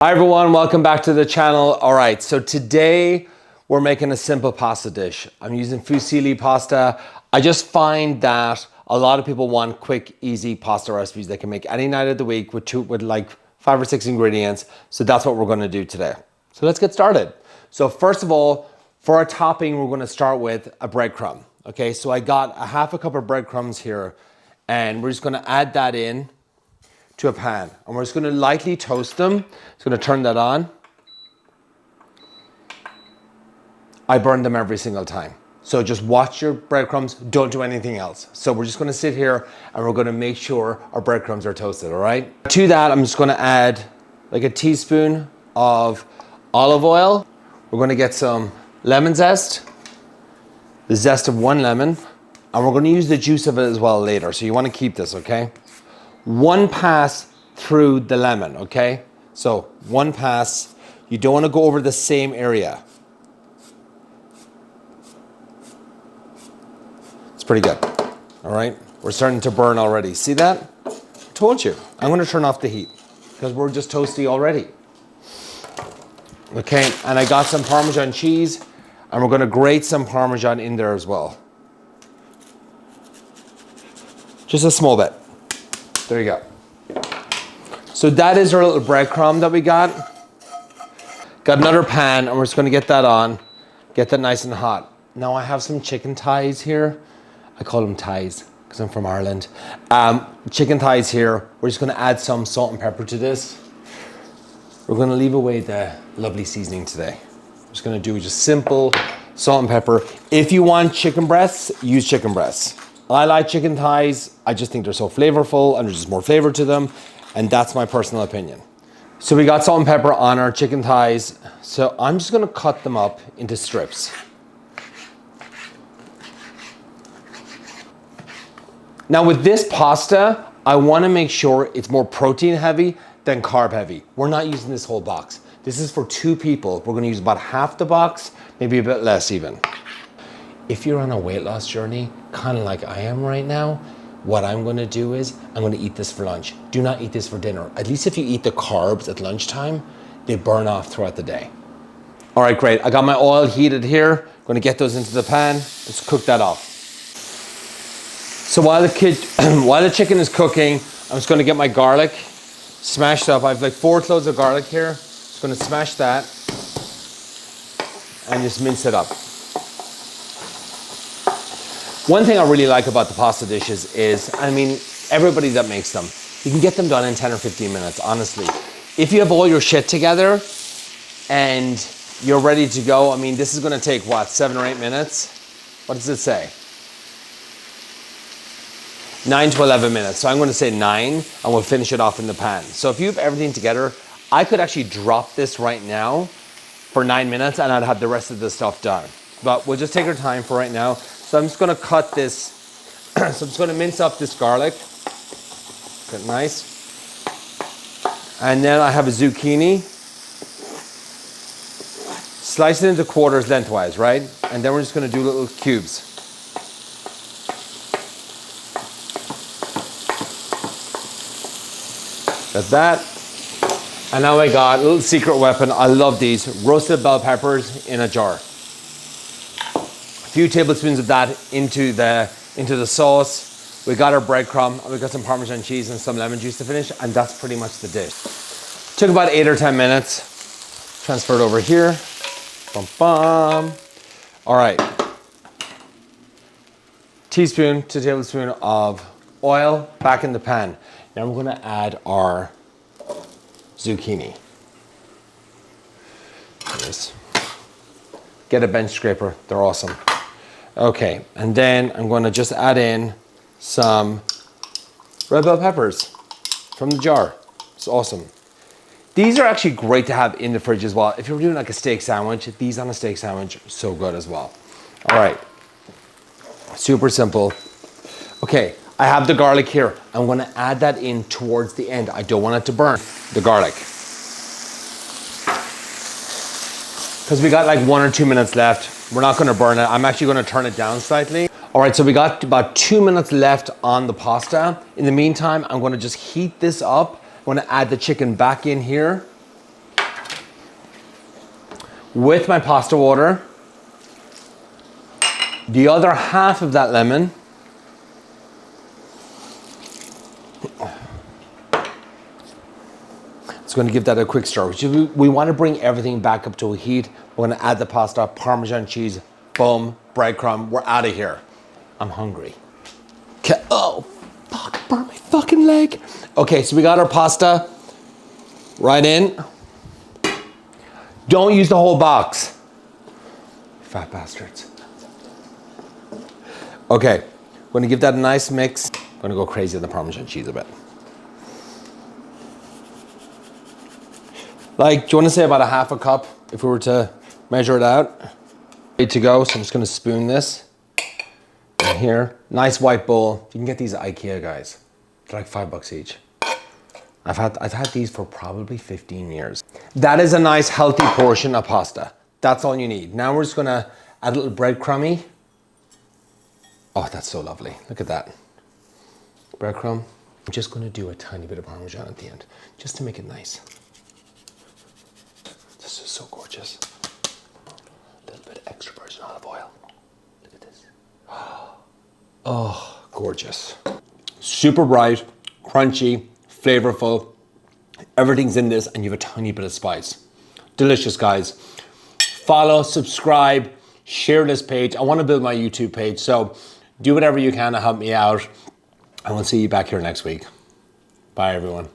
Hi everyone, welcome back to the channel. All right, so today we're making a simple pasta dish. I'm using fusilli pasta. I just find that a lot of people want quick, easy pasta recipes they can make any night of the week with like 5 or 6 ingredients. So that's what we're gonna do today. So let's get started. So first of all, for our topping, we're gonna start with a breadcrumb. Okay, so I got a half a cup of breadcrumbs here and we're just gonna add that in to a pan, and we're just going to lightly toast them. Just going to turn that on. I burn them every single time. So just watch your breadcrumbs, don't do anything else. So we're just going to sit here and we're going to make sure our breadcrumbs are toasted, all right? To that, I'm just going to add like a teaspoon of olive oil. We're going to get some lemon zest, the zest of 1 lemon, and we're going to use the juice of it as well later. So you want to keep this, okay? 1 pass through the lemon, okay? So 1 pass, you don't want to go over the same area. It's pretty good, all right? We're starting to burn already. See that? I told you. I'm going to turn off the heat because we're just toasty already. Okay, and I got some Parmesan cheese and we're going to grate some Parmesan in there as well. Just a small bit. There you go. So that is our little breadcrumb that we got. Got another pan and we're just gonna get that on, get that nice and hot. Now I have some chicken thighs here. I call them thighs because I'm from Ireland. Chicken thighs here. We're just gonna add some salt and pepper to this. We're gonna leave away the lovely seasoning today. I'm just gonna do just simple salt and pepper. If you want chicken breasts, use chicken breasts. I like chicken thighs. I just think they're so flavorful and there's just more flavor to them. And that's my personal opinion. So we got salt and pepper on our chicken thighs. So I'm just gonna cut them up into strips. Now with this pasta, I wanna make sure it's more protein heavy than carb heavy. We're not using this whole box. This is for 2 people. We're gonna use about half the box, maybe a bit less even. If you're on a weight loss journey, kind of like I am right now, what I'm gonna do is I'm gonna eat this for lunch. Do not eat this for dinner. At least if you eat the carbs at lunchtime, they burn off throughout the day. All right, great. I got my oil heated here. I'm gonna get those into the pan. Let's cook that off. So while the chicken is cooking, I'm just gonna get my garlic smashed up. I have like 4 cloves of garlic here. Just gonna smash that and just mince it up. One thing I really like about the pasta dishes is, I mean, everybody that makes them, you can get them done in 10 or 15 minutes, honestly. If you have all your shit together and you're ready to go, I mean, this is gonna take what, 7 or 8 minutes? What does it say? 9 to 11 minutes. So I'm gonna say 9 and we'll finish it off in the pan. So if you have everything together, I could actually drop this right now for 9 minutes and I'd have the rest of the stuff done. But we'll just take our time for right now. So I'm just gonna cut this, so I'm just gonna mince up this garlic. Get nice. And then I have a zucchini. Slice it into quarters lengthwise, right? And then we're just gonna do little cubes. Got that. And now I got a little secret weapon. I love these, roasted bell peppers in a jar. A few tablespoons of that into the sauce. We got our breadcrumb, and we got some Parmesan cheese and some lemon juice to finish, and that's pretty much the dish. Took about 8 or 10 minutes. Transfer it over here. Bum, bum. All right. Teaspoon to tablespoon of oil back in the pan. Now we're gonna add our zucchini. Yes. Get a bench scraper, they're awesome. Okay, and then I'm gonna just add in some red bell peppers from the jar. It's awesome. These are actually great to have in the fridge as well. If you're doing like a steak sandwich, these on a steak sandwich, so good as well. All right, super simple. Okay, I have the garlic here. I'm gonna add that in towards the end. I don't want it to burn the garlic. Because we got like 1 or 2 minutes left. We're not gonna burn it. I'm actually gonna turn it down slightly. All right, so we got about 2 minutes left on the pasta. In the meantime, I'm gonna just heat this up. I'm gonna add the chicken back in here. with my pasta water. The other half of that lemon. It's going to give that a quick stir. We want to bring everything back up to a heat. We're going to add the pasta, Parmesan cheese, boom, breadcrumb. We're out of here. I'm hungry. Okay. Oh, fuck, I burnt my fucking leg. Okay, so we got our pasta right in. Don't use the whole box. Fat bastards. Okay, we're going to give that a nice mix. I'm going to go crazy on the Parmesan cheese a bit. Like, do you want to say about a half a cup if we were to measure it out? Ready to go, so I'm just going to spoon this in here. Nice white bowl. You can get these at IKEA, guys. They're like $5 each. I've had these for probably 15 years. That is a nice healthy portion of pasta. That's all you need. Now we're just going to add a little breadcrumby. Oh, that's so lovely. Look at that. Breadcrumb. I'm just going to do a tiny bit of Parmesan at the end, just to make it nice. This is so gorgeous. A little bit of extra virgin olive oil. Look at this. Oh, gorgeous. Super bright, crunchy, flavorful. Everything's in this and you have a tiny bit of spice. Delicious, guys. Follow, subscribe, share this page. I want to build my YouTube page, so do whatever you can to help me out. And we'll see you back here next week. Bye, everyone.